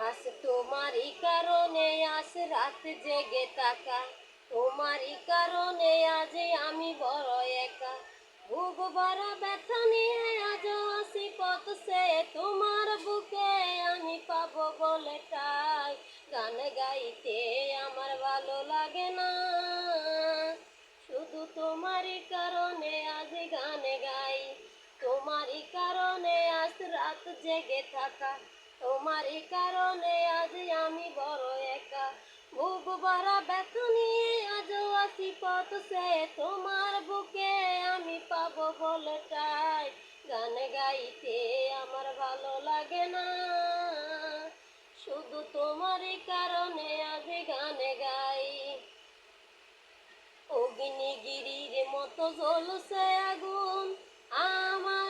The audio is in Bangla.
আজ তোমারই কারণে আজ রাত জেগে থাকা, তোমারই কারণে আজ আমি বড় একা। বুক ভরা ব্যথা নিয়ে আজ আসি পথ সে, তোমার বুকে আমি পাবো বলে তাই গান গাইতে আমার ভালো লাগে না। শুধু তোমারই কারণে আজ গান গাই, তোমারই কারণে আজ রাত জেগে থাকা, তোমারই কারণে আজ আমি বড় একা। বুক ভরা ব্যথা নিয়ে আজও আসি পথ সে, তোমার বুকে আমি পাবো বলে তাই গান গাইতে আমার ভালো লাগে না। শুধু তোমারই কারণে আজ গান গাই। অগ্নিগিরির মতো জ্বলছে আগুন আমার